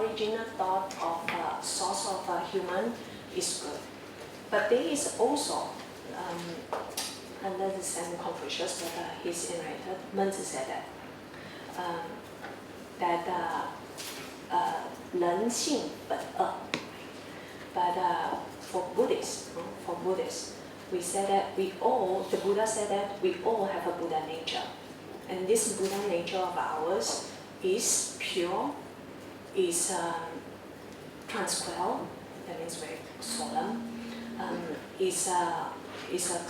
original thought of source of human is good. But there is also, under the same Confucius, but he's enlightened, Menzi said that 人性本恶. But for Buddhists, we say that the Buddha said that we all have a Buddha nature. And this Buddha nature of ours is pure, is tranquil, that means very solemn, is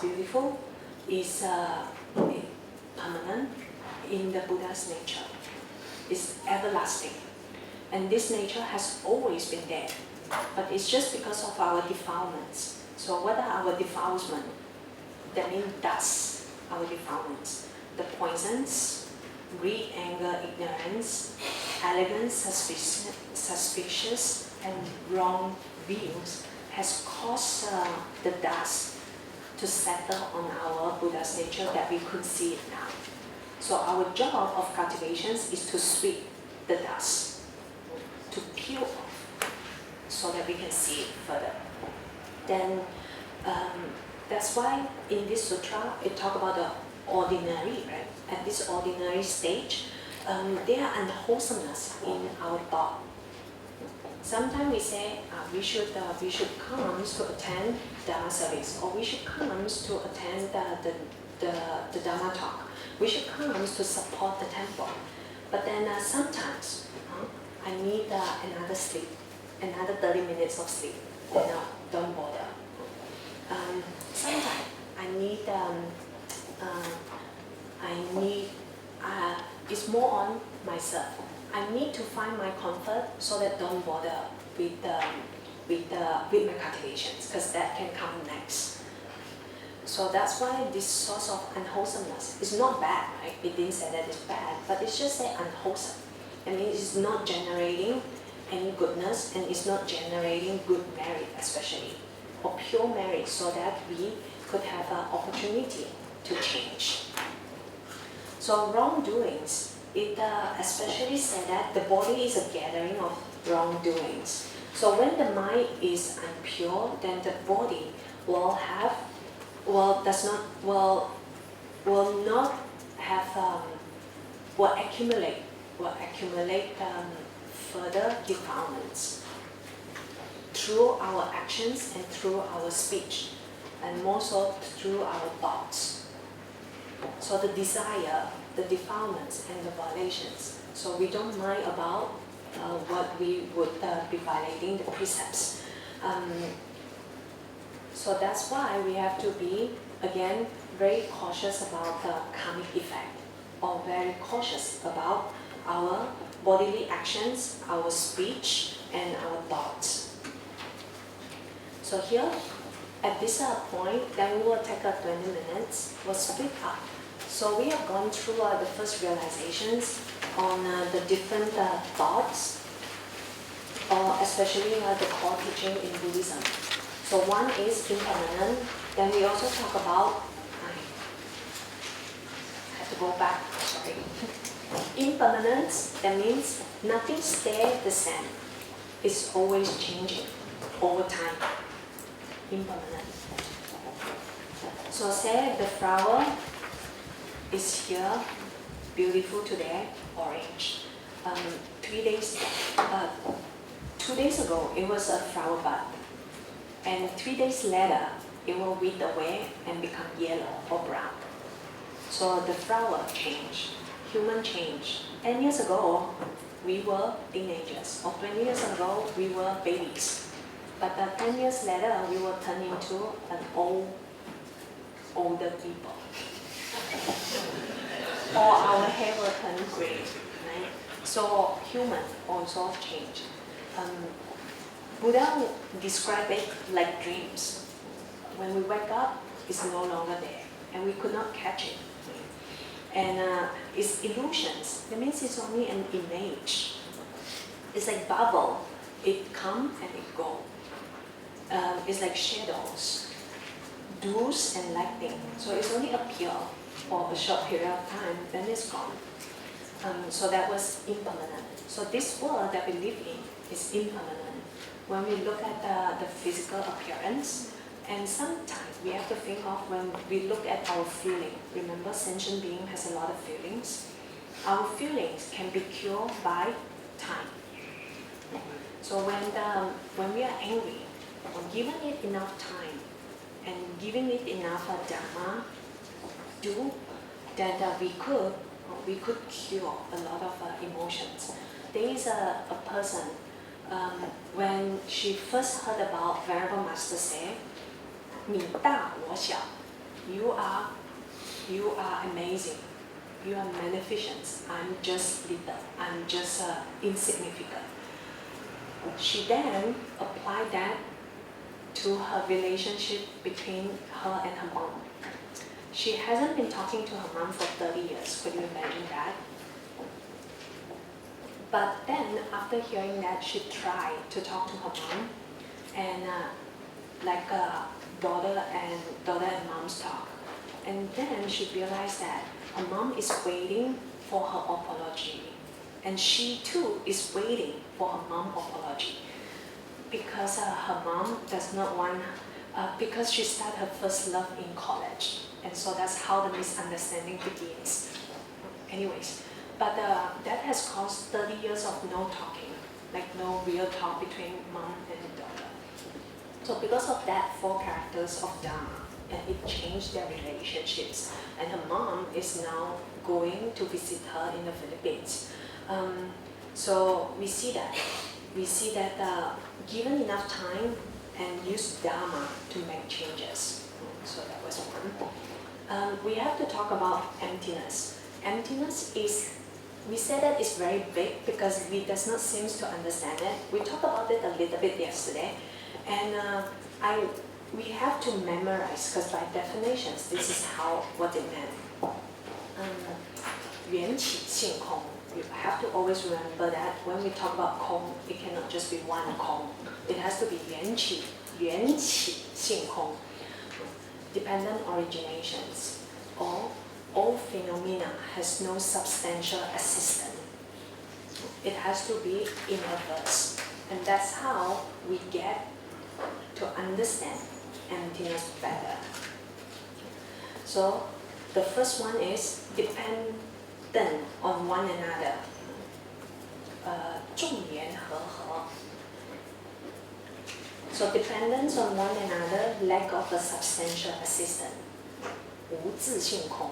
beautiful, is permanent in the Buddha's nature, is everlasting. And this nature has always been there, but it's just because of our defilements. So what are our defilements? That means dust, our defilements. The poisons, greed, anger, ignorance, arrogance, suspicious, and wrong views has caused the dust to settle on our Buddha's nature that we could see it now. So our job of cultivations is to sweep the dust, to peel off, so that we can see it further. Then that's why in this sutra it talks about the ordinary, right? At this ordinary stage, there are unwholesomeness in our thought. Sometimes we say we should come to attend Dharma service, or we should come to attend the Dharma talk. We should come to support the temple. But then sometimes I need another sleep, another 30 minutes of sleep. Don't bother. Sometimes I need it's more on myself. I need to find my comfort, so that don't bother with my cultivations, because that can come next. So that's why this source of unwholesomeness is not bad, right? It didn't say that it's bad, but it's just say unwholesome. I mean, it's not generating any goodness, and it's not generating good merit, especially, or pure merit, so that we could have an opportunity to change. So wrongdoings, it especially said that the body is a gathering of wrongdoings. So when the mind is impure, then the body will accumulate further defilements through our actions and through our speech, and more so through our thoughts. So the desire, the defilements, and the violations. So we don't mind about what we would be violating the precepts. So that's why we have to be, again, very cautious about the karmic effect, or very cautious about our bodily actions, our speech, and our thoughts. So here, at this point, then we will take 20 minutes, we'll split up. So we have gone through the first realizations on the different thoughts, or especially the core teaching in Buddhism. So one is impermanent. Then we also talk about, I have to go back, sorry. Impermanence, that means nothing stays the same. It's always changing over time. Impermanent. So say the flower is here, beautiful today, orange. 2 days ago, it was a flower bud. And 3 days later, it will wither away and become yellow or brown. So the flower changed, human change. 10 years ago, we were teenagers, or 20 years ago, we were babies. But 10 years later, we will turn into an older people. Or our hair will turn gray, right? So human also change. Buddha described it like dreams. When we wake up, it's no longer there, and we could not catch it. And it's illusions. That means it's only an image. It's like bubble. It comes and it goes. It's like shadows, do's and lighting. So it's only appear for a short period of time, then it's gone. So that was impermanent. So this world that we live in is impermanent. When we look at the physical appearance, and sometimes we have to think of when we look at our feeling. Remember, sentient being has a lot of feelings. Our feelings can be cured by time. So when we are angry, given it enough time and giving it enough Dharma, that we could cure a lot of emotions. There is a person, when she first heard about Venerable Master say, 你大我小, you are amazing, you are magnificent, I'm just little, I'm just insignificant. She then applied that to her relationship between her and her mom. She hasn't been talking to her mom for 30 years, could you imagine that? But then, after hearing that, she tried to talk to her mom, and like daughter and mom's talk. And then she realized that her mom is waiting for her apology, and she too is waiting for her mom's apology, because her mom does not want, because she started her first love in college, and so that's how the misunderstanding begins. Anyways, but that has caused 30 years of no talking, like no real talk between mom and daughter. So because of that 4 characters of Dharma, and it changed their relationships, and her mom is now going to visit her in the Philippines. So we see that given enough time and use Dharma to make changes. So that was one. We have to talk about emptiness. Emptiness is, we said that it's very big because we does not seem to understand it. We talked about it a little bit yesterday, and we have to memorize, because by definitions this is what it meant. 缘起性空. You have to always remember that when we talk about 空, it cannot just be one 空. It has to be 缘起性空. Dependent originations, or all phenomena has no substantial assistant. It has to be inverse, and that's how we get to understand emptiness better. So the first one is dependent on one another. 众缘和合. So dependence on one another, lack of a substantial assistant. 无自性空.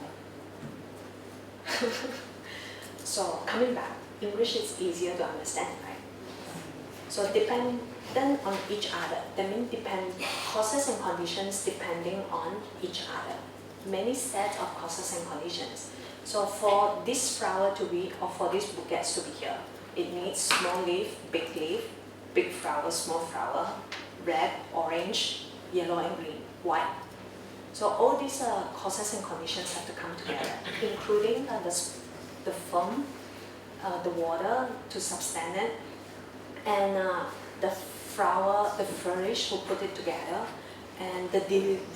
So coming back, English is easier to understand, right? So dependent on each other. That means causes and conditions depending on each other. Many sets of causes and conditions. So for this flower to be, or for these bouquets to be here, it needs small leaf, big flower, small flower, red, orange, yellow and green, white. So all these causes and conditions have to come together, including the foam, the water to sustain it, and the flower, the furnish who put it together, and the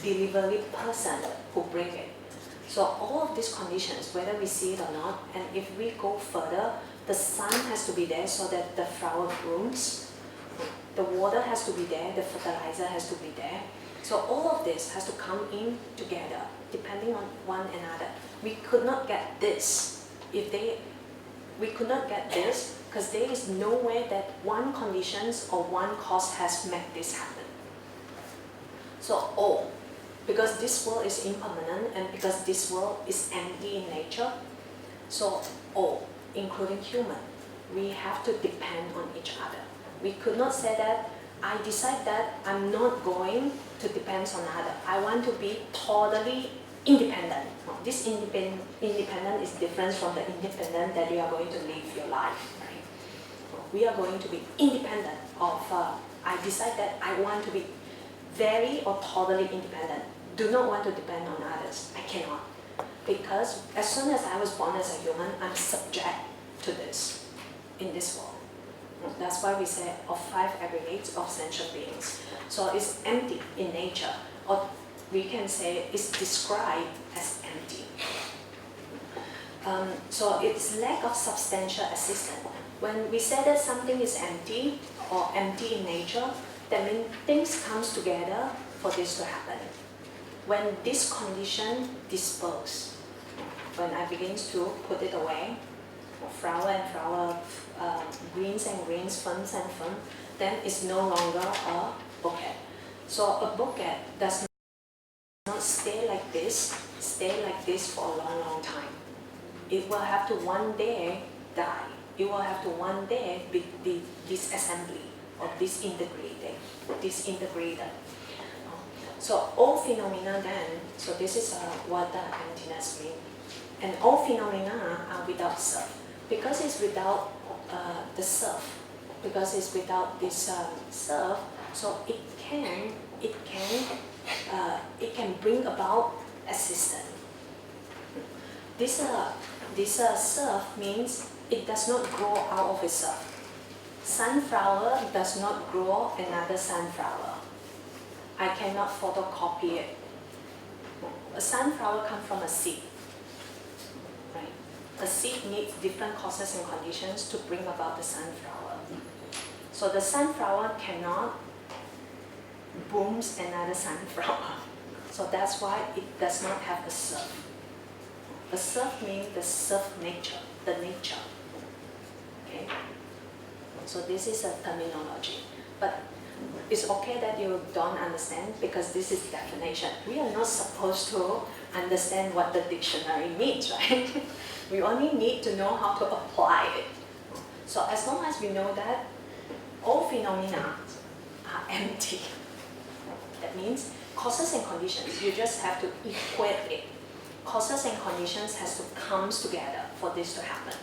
delivery person who bring it. So all of these conditions, whether we see it or not, and if we go further, the sun has to be there so that the flower blooms, the water has to be there, the fertilizer has to be there. So all of this has to come in together, depending on one another. We could not get this we could not get this because there is no way that one conditions or one cause has made this happen. So all, because this world is impermanent and because this world is empty in nature, so all, including human, we have to depend on each other. We could not say that I decide that I'm not going to depend on other. I want to be totally independent. No, this independent is different from the independent that you are going to live your life. Right? We are going to be independent of, I decide that I want to be very or totally independent. Do not want to depend on others. I cannot. Because as soon as I was born as a human, I'm subject to this in this world. That's why we say of 5 aggregates of sentient beings. So it's empty in nature, or we can say it's described as empty. So it's lack of substantial assistance. When we say that something is empty or empty in nature, that means things comes together for this to happen. When this condition disposes, when I begin to put it away, flower and flower, greens and greens, ferns and fern, then it's no longer a bouquet. So a bouquet does not stay like this for a long, long time. It will have to one day die. It will have to one day be disassembly or disintegrated. So all phenomena then, so this is what the emptiness means. And all phenomena are without self. Because it's without the self, because it's without this self, so it can bring about assistance. This self means it does not grow out of itself. Sunflower does not grow another sunflower. I cannot photocopy it. A sunflower comes from a seed. Right? A seed needs different causes and conditions to bring about the sunflower. So the sunflower cannot bloom another sunflower. So that's why it does not have a self. The self means the self nature, the nature. Okay? So this is a terminology. But it's okay that you don't understand because this is definition. We are not supposed to understand what the dictionary means, right? We only need to know how to apply it. So as long as we know that all phenomena are empty, that means causes and conditions, you just have to equate it. Causes and conditions has to come together for this to happen.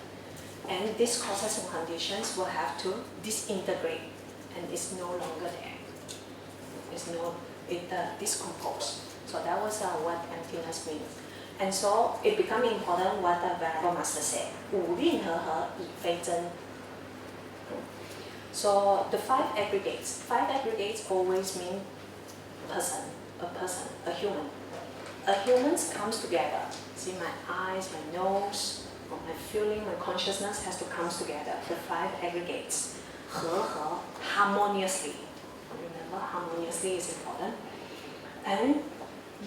And these causes and conditions will have to disintegrate and it's no longer there. It decomposes. So that was what emptiness means. And so it became important what the Venerable Master said, 五蕴和合以非真. So the five aggregates always mean a human. A human comes together. See, my eyes, my nose, my feeling, my consciousness has to come together. The five aggregates. 和合, harmoniously. Remember, harmoniously is important. And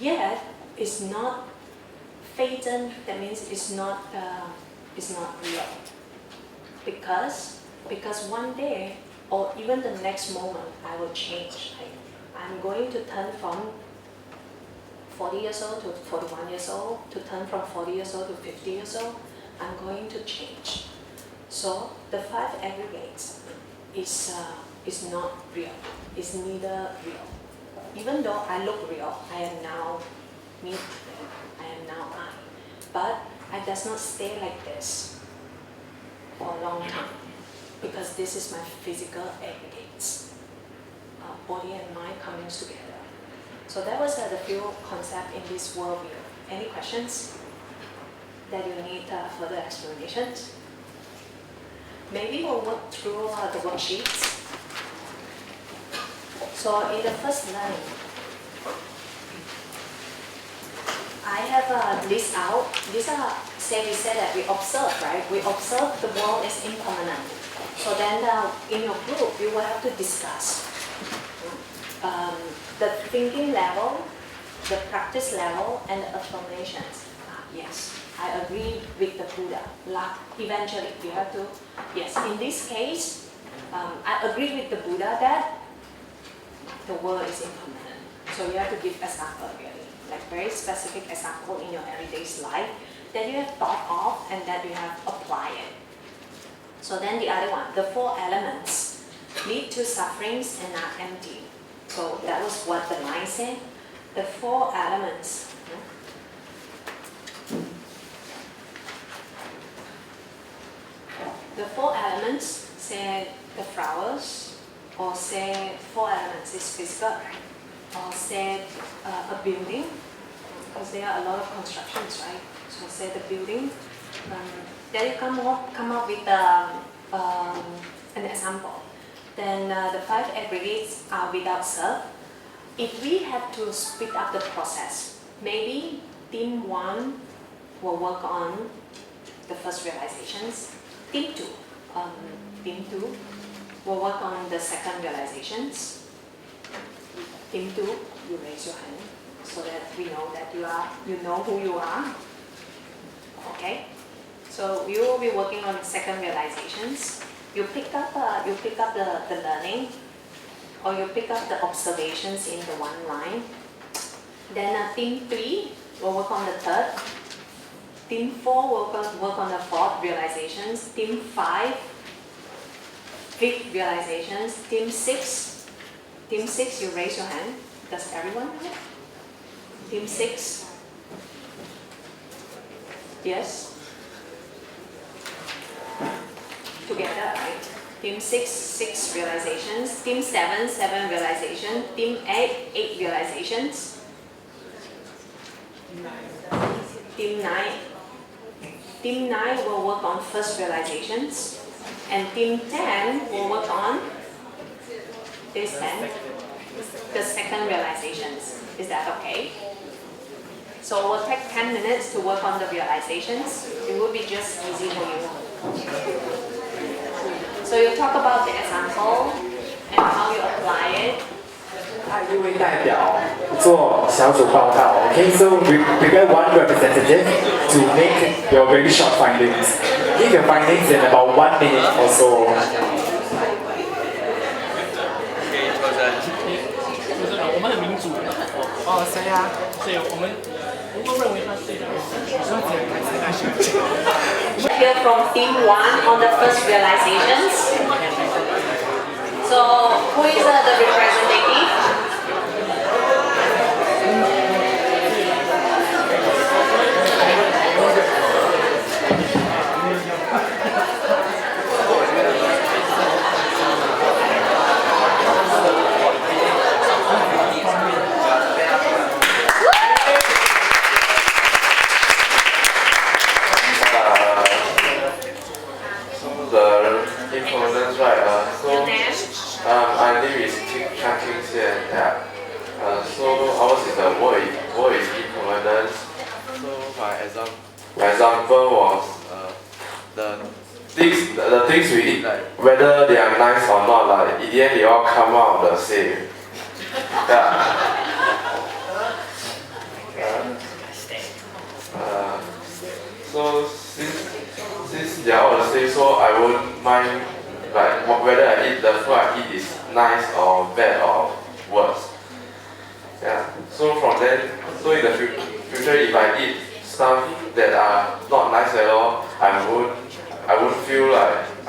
yet, it's not 非真, that means it's not real. Because one day, or even the next moment, I will change. I'm going to turn from 40 years old to 41 years old, to turn from 40 years old to 50 years old. I'm going to change. So the five aggregates is not real. It's neither real. Even though I look real, I am now me, I am now I. But I does not stay like this for a long time because this is my physical aggregates. Body and mind coming together. So that was the few concepts in this worldview. Any questions that you need further explanations? Maybe we'll work through the worksheets. So in the first line, I have a list out. These are, we said that we observe, right? We observe the world is impermanent. So then in your group, you will have to discuss the thinking level, the practice level, and the affirmations. Yes, I agree with the Buddha. Eventually, you have to, yes, in this case, I agree with the Buddha that the world is impermanent. So you have to give example really, like very specific example in your everyday life that you have thought of and that you have applied it. So then the other one, the four elements lead to sufferings and are empty. So that was what the line said. The four elements. The four elements say the flowers, or say four elements is physical, or say a building, because there are a lot of constructions, right? So say the building. Then you come up with an example. Then the five aggregates are without self. If we have to speed up the process, maybe team one will work on the first realizations. Team 2. Team 2 will work on the second realizations. Team 2, you raise your hand so that we know that you know who you are. Okay? So you will be working on the second realizations. You pick up the learning, or you pick up the observations in the one line. Then team 3 will work on the third. Team 4 will work on the fourth realizations. Team 5, fifth realizations. Team 6, you raise your hand. Does everyone know? Team 6. Yes? Together, right? Team 6 realizations. Team 7 realizations. Team 8 realizations. Team 9 will work on first realizations. And Team 10 will work on this 10, the second realizations. Is that okay? So we'll take 10 minutes to work on the realizations. It will be just easy for you. So you talk about the example and how you apply it. 一位代表做小组报告 ，OK? So we prepare one representative to make your very short findings. Give your findings in about 1 minute or so. 我们很民主。哦，谁呀？所以我们认为他是这样。 Hear from team 1 on the first realizations. So who is the representative? My name is Chant so ours is the what is impermanence. So my example was the things we eat, like whether they are nice or not, like in the end they all come out the same. So since they are all the same, so I won't mind like whether I eat the food I eat is nice or bad or worse. So from then, so in the future, if I eat stuff that are not nice at all, I won't feel unhappiness.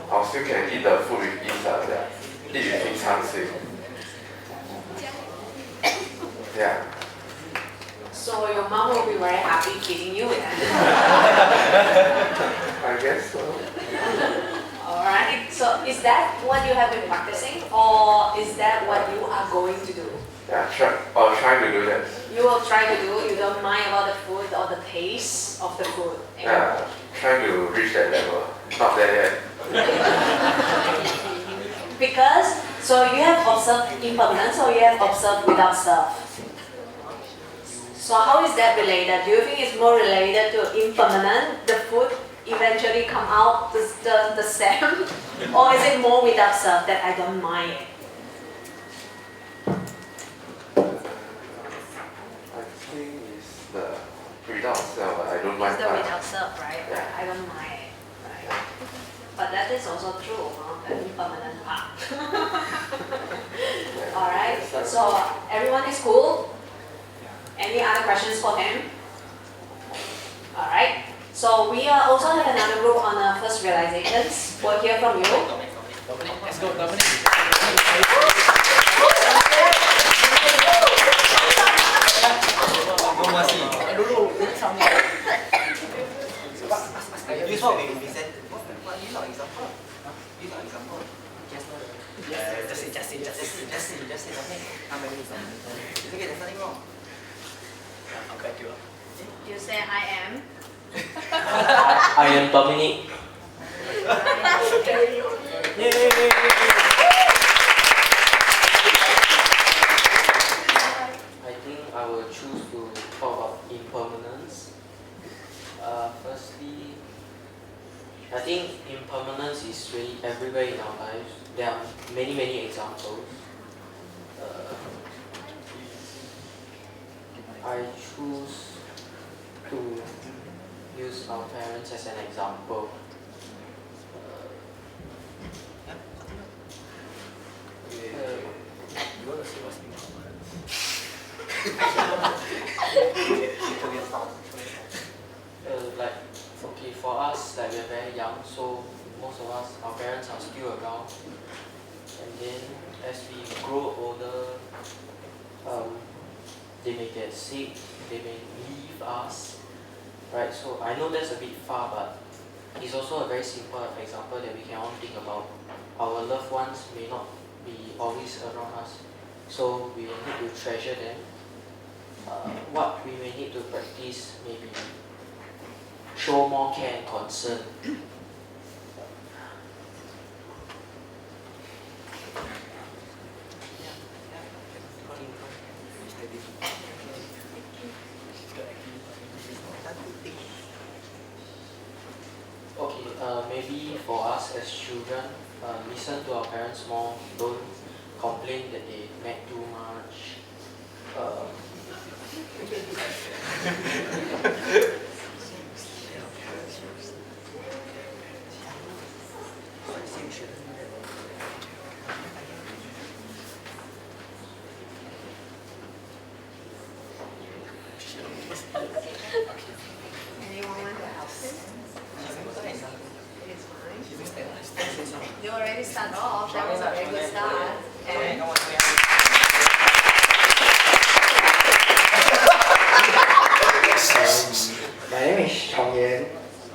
I'll still can eat the food with ease. Eat with 平常心. Yeah. So your mom will be very happy feeding you with that. I guess so. Alright, so is that what you have been practicing, or is that what you are going to do? Yeah, trying to do that. You will try to do, you don't mind about the food or the taste of the food. Yeah, trying to reach that level. Not there yet. Because, so you have observed impermanence, or you have observed without self. So how is that related? Do you think it's more related to impermanent, the food eventually come out the same? Or is it more without self that I don't mind it? I think it's the without self, I don't mind. It's the without self, right? Yeah. I don't mind it. Right? But that is also true, the impermanent part. Alright, so everyone is cool? Any other questions for him? Alright, so we also have another group on first realizations. We'll hear from you. Let's go, Dominic. Just say something. How many is it's okay, there's nothing wrong. I'll back you up. You say I am. I am Dominic. Yay! will choose to talk about impermanence. Firstly, I think impermanence is really everywhere in our lives. There are many examples. I choose to use our parents as an example. You want to say what's impermanence? Like, okay, for us, like we're very young, so most of us, our parents are still around. And then as we grow older, they may get sick, they may leave us, right? So I know that's a bit far, but it's also a very simple example that we can all think about. Our loved ones may not be always around us, so we will need to treasure them. What we may need to practice maybe show more care and concern. Okay, maybe for us as children, listen to our parents more, don't complain that they nag too much. Anyone want to help him? It's fine. You already start off. That was a very good start. And my name is Chong Yan.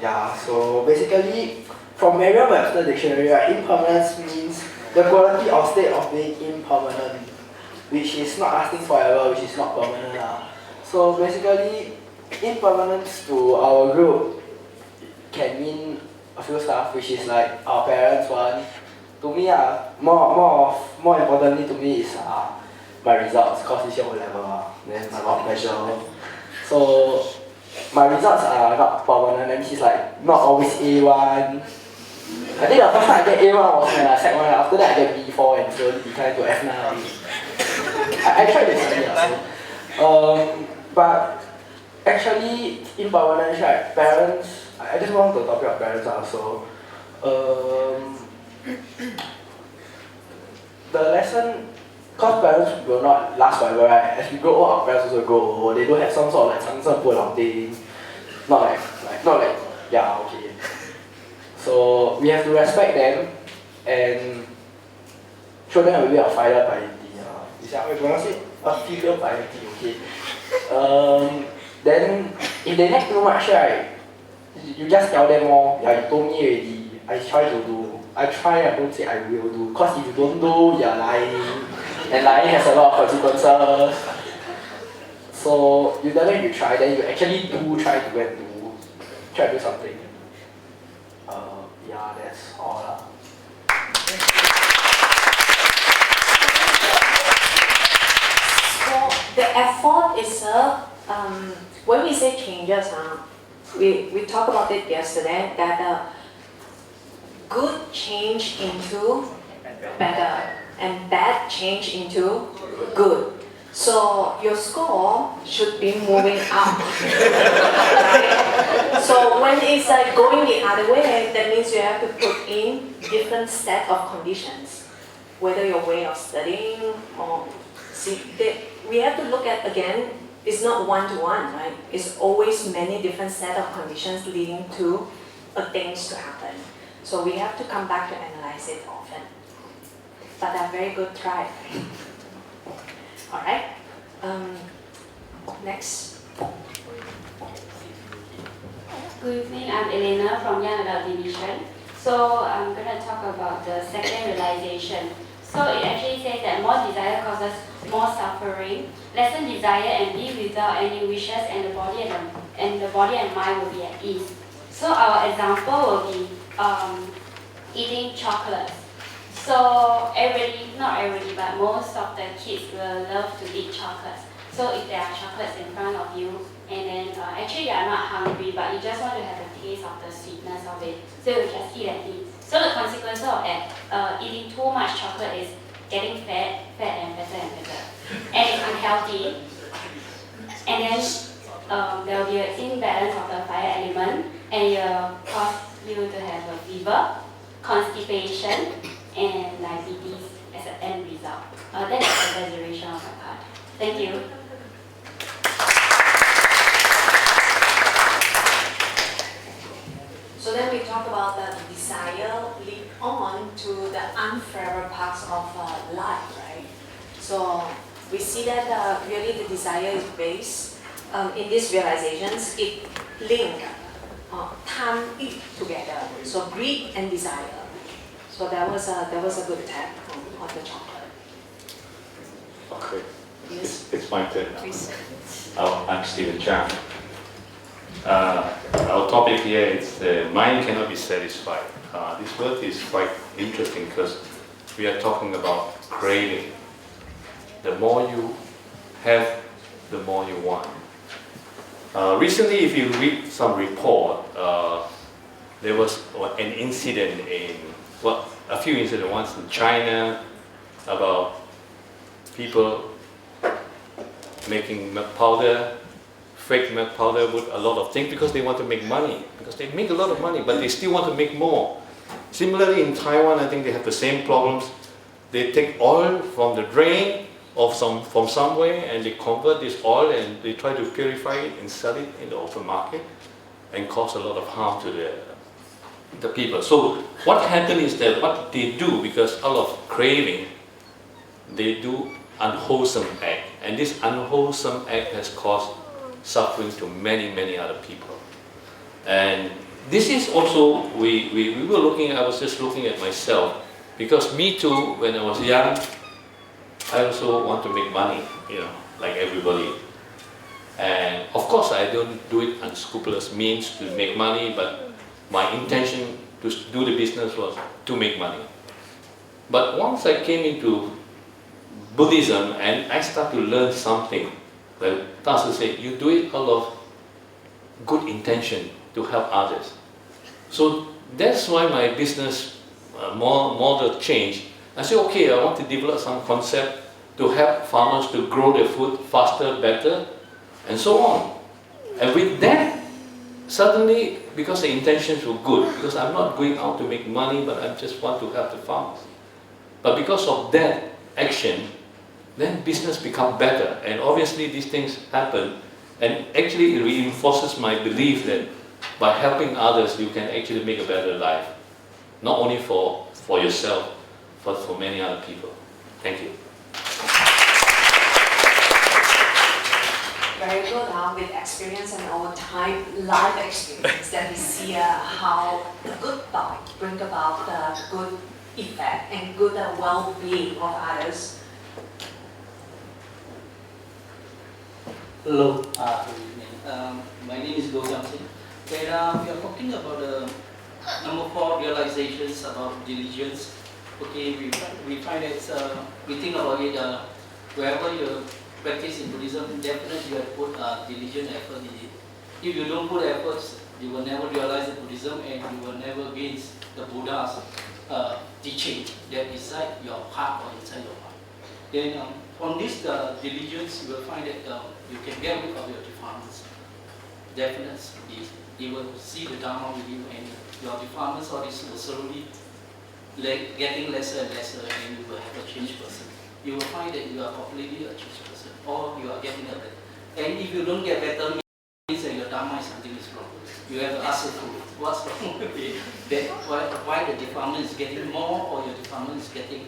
Yeah, so basically, from Merriam-Webster dictionary, right, impermanence means the quality or state of being impermanent, which is not lasting forever, which is not permanent. So basically, impermanence to our group can mean a few stuff, which is like our parents one. To me, more importantly to me is my results, because it's your level, then my blood pressure. So my results are not permanent, and this is like not always A1. I think the first time I get A1 was when I Sec 1, after that I get B4 and slowly decline to F9. I tried to study also. But actually, impermanence, right, parents, I just want to talk about parents also. The lesson, because parents will not last forever, right? As we grow old, our parents also grow old. They don't have some sort of like 长生不老 thing. Not like, yeah, okay. So we have to respect them and show them a bit of filial piety. Is that how you pronounce it? Filial piety, okay. Then if they nag too much, right, you just tell them more. Yeah, you told me already. I try to do. I don't say I will do. Because if you don't do, you're lying. And lying has a lot of consequences. So you tell them you try, then you actually do try to go and do something. Yeah, that's all. So the effort is when we say changes, we talked about it yesterday, that good change into better and bad change into good. So your score should be moving up. Right? So when it's like going the other way, that means you have to put in different set of conditions, whether your way of studying or we have to look at again. It's not one-to-one, right? It's always many different set of conditions leading to things to happen. So we have to come back to analyze it often. But a very good try. Alright. Next. Good evening, I'm Elena from Young Adult Division. So I'm going to talk about the second realization. So it actually says that more desire causes more suffering. Lessen desire and live without any wishes, and the body and mind will be at ease. So our example will be eating chocolates. So not everybody, but most of the kids will love to eat chocolates. So if there are chocolates in front of you, and then actually you are not hungry, but you just want to have a taste of the sweetness of it, so you just eat and eat. So the consequence of that, eating too much chocolate is getting fat and fatter, and it's unhealthy. And then there will be an imbalance of the fire element, and it will cause you to have a fever, constipation, and diabetes as an end result. That is the exaggeration of my part. Thank you. So then we talk about the desire lead on to the unfairer parts of life, right? So we see that really the desire is based in these realizations, it link time it together. So greed and desire. So that was a good tag on the chocolate. Okay. Yes. It's my turn now. Please. I'm Stephen Chan. Our topic here is mind cannot be satisfied. This word is quite interesting because we are talking about craving. The more you have, the more you want. Recently, if you read some report, there was an incident a few incidents. Once in China about people making milk powder, fake milk powder with a lot of things because they want to make money. Because they make a lot of money, but they still want to make more. Similarly, in Taiwan, I think they have the same problems. They take oil from the drain or from somewhere, and they convert this oil and they try to purify it and sell it in the open market, and cause a lot of harm to the people. So what happened is that what they do, because out of craving, they do unwholesome act, and this unwholesome act has caused suffering to many other people. And this is also, we were looking, I was just looking at myself, because me too, when I was young, I also want to make money, like everybody. And of course I don't do it unscrupulous means to make money, but my intention to do the business was to make money. But once I came into Buddhism and I start to learn something, the Taoist said, you do it out of good intention to help others. So that's why my business model changed. I said, okay, I want to develop some concept to help farmers to grow their food faster, better, and so on. And with that, suddenly, because the intentions were good, because I'm not going out to make money, but I just want to help the farmers. But because of that action, then business becomes better. And obviously these things happen, and actually it reinforces my belief that by helping others, you can actually make a better life. Not only for yourself, but for many other people. Thank you. Very good, with experience and over time, life experience, that we see how the good thought bring about the good effect and good well-being of others. Hello, good evening. My name is Fo Guang Shan Singapore. We are talking about number 4 realizations about diligence. Okay, we find that we think about it. Wherever you practice in Buddhism, definitely you have put diligent effort in it. If you don't put efforts, you will never realize the Buddhism, and you will never gain the Buddha's teaching that inside your heart or inside your heart. Then from this diligence, you will find that you can get rid of your defilements. Definitely, you will see the Dharma with you, and your defilements or this will slowly getting lesser and lesser, and you will have a changed person. You will find that you are completely a changed person, or you are getting a better. And if you don't get better, it means that your Dharma is something is wrong. You have to ask yourself, what's wrong with it? Why the defilement is getting more, or your defilement is getting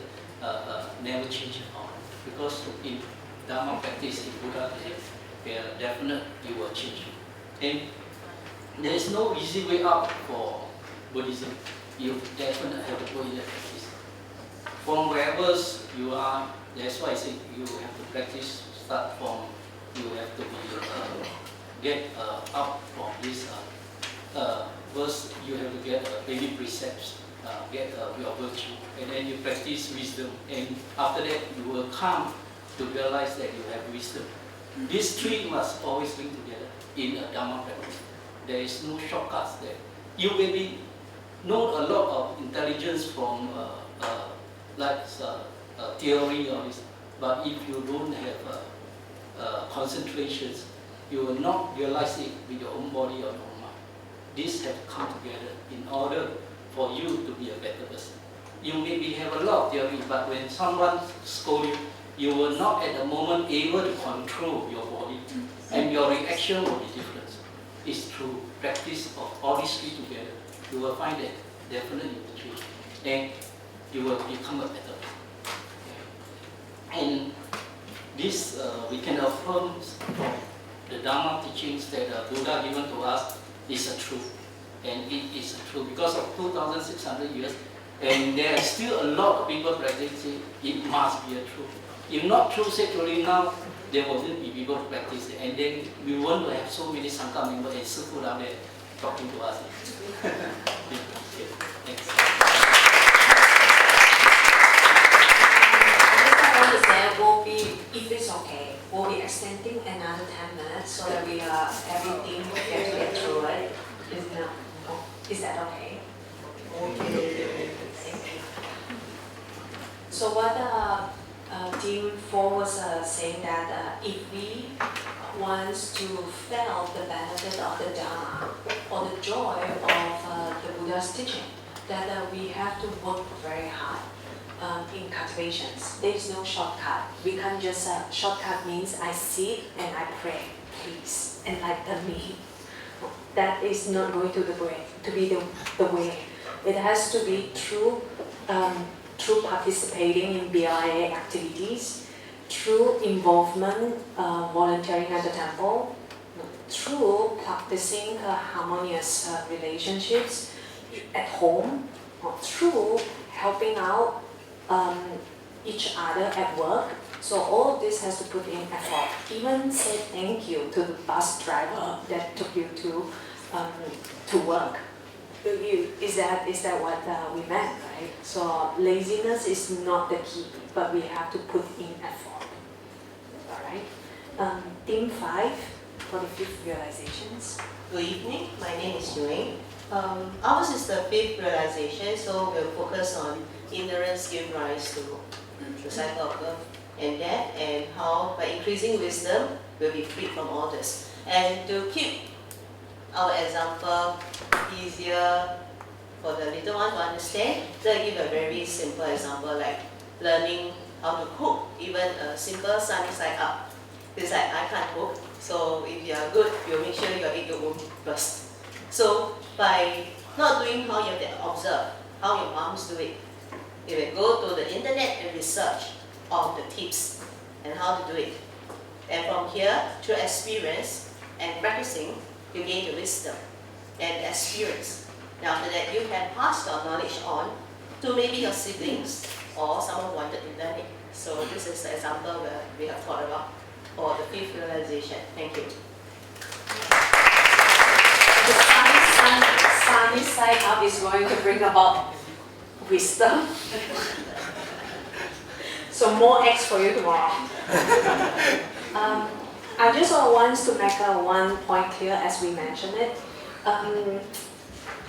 never changed at all? Because in Dharma practice, in Buddha, definitely you will change. And there is no easy way out for Buddhism. You definitely have to go in that practice. From wherever you are, that's why I say you have to practice, start from, you have to be, get up from this, first you have to get baby precepts, get your virtue, and then you practice wisdom, and after that you will come to realize that you have wisdom. These three must always link together in a Dharma practice. There is no shortcuts there. You maybe know a lot of intelligence from theory or this, but if you don't have concentrations, you will not realize it with your own body or your own mind. These have come together in order for you to be a better person. You maybe have a lot of theory, but when someone scolds you, you will not at the moment able to control your body, and your reaction will be different. It's through practice of all these three together, you will find that definitely you will change, and you will become a better person. And this we can affirm from the Dharma teachings that Buddha given to us is a truth, and it is a truth because of 2,600 years, and there are still a lot of people practicing. It must be a truth. If not true sexually now, there wouldn't be people to practice it, and then we won't have so many Sangha members and Sifu down there talking to us. Okay, thanks. Will be, if it's okay, we'll be extending another 10 minutes so that we everything get through it. Is that okay? Okay. So what Team 4 was saying that if we want to feel the benefit of the Dharma or the joy of the Buddha's teaching, that we have to work very hard. In cultivations, there is no shortcut. We can't just shortcut means I sit and I pray, please, enlighten me. That is not going to be the way. It has to be through participating in BIA activities, through involvement, volunteering at the temple, through practicing harmonious relationships at home, through helping out each other at work. So all this has to put in effort. Even say thank you to the bus driver that took you to work. Is that what we meant, right? So laziness is not the key, but we have to put in effort. All right. Team 5 for the 5th realizations. Good evening. My name is Yuen. Ours is the 5th realization, so we'll focus on ignorance gives rise to the cycle of birth and death, and how by increasing wisdom we'll be freed from all this. And to keep our example easier for the little one to understand, so I give a very simple example like learning how to cook, even a simple sunny side up. It's like I can't cook, so if you are good, you'll make sure you eat your own first. So by not doing how you have to observe, how your moms do it, you will go to the internet and research on the tips and how to do it. And from here, through experience and practicing, you gain the wisdom and the experience. And after that, you can pass your knowledge on to maybe your siblings or someone who wanted to learn it. So this is the example where we have thought about for the 5th realization. Thank you. The sunny side up is going to bring about wisdom. So more eggs for you tomorrow. I just want to make one point clear as we mentioned it.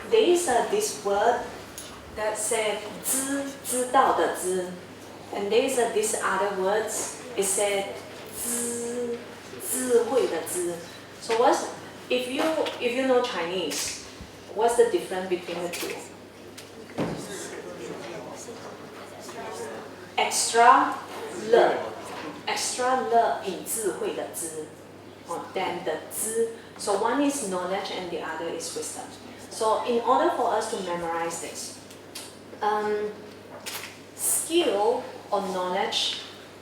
There is this word that said 知道的知, and there is this other words. It said 智慧的智. So what's if you know Chinese, what's the difference between the two? Extra le in 智慧的智, then the 知. So one is knowledge and the other is wisdom. So in order for us to memorize this, skill or knowledge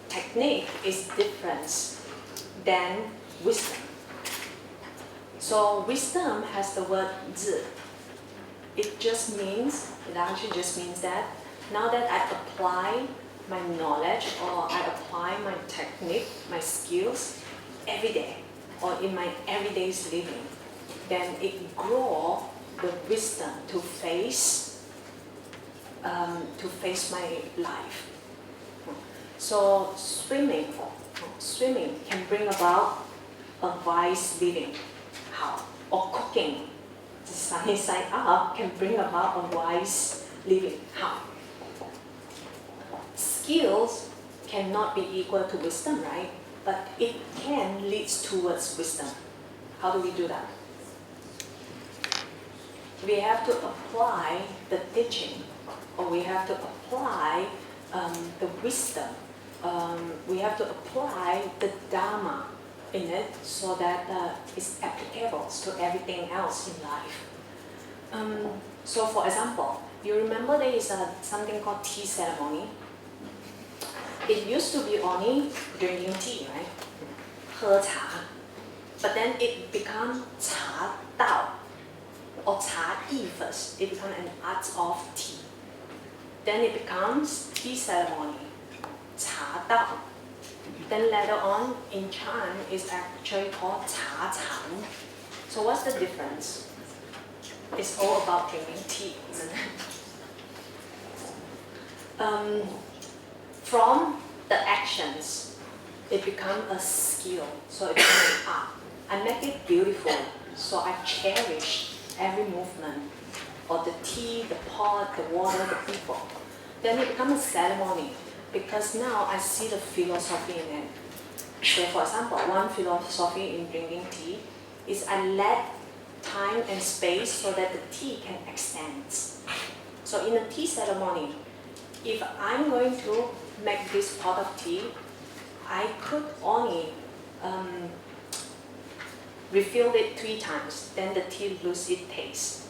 technique is different than wisdom. So wisdom has the word 智. It actually just means that now that I apply my knowledge or I apply my technique, my skills every day or in my everyday living, then it grows the wisdom to face my life. So swimming, Swimming can bring about a wise living. How? Or cooking, the sunny side up, can bring about a wise living. How? Skills cannot be equal to wisdom, right? But it can lead towards wisdom. How do we do that? We have to apply the teaching, or we have to apply the wisdom. We have to apply the Dharma in it so that it's applicable to everything else in life. So for example, you remember there is something called tea ceremony. It used to be only drinking tea, right? 喝茶. But then it became 茶道 or 茶艺 first. It becomes an art of tea. Then it becomes tea ceremony, 茶道. Then later on in chant is actually called 茶禅. So what's the difference? It's all about drinking tea, isn't it? From the actions, it becomes a skill, so it becomes an art. I make it beautiful, so I cherish every movement, or the tea, the pot, the water, the people. Then it becomes a ceremony, because now I see the philosophy in it. So for example, one philosophy in drinking tea is I let time and space so that the tea can extend. So in a tea ceremony, if I'm going to make this pot of tea, I could only refill it 3 times, then the tea loses its taste.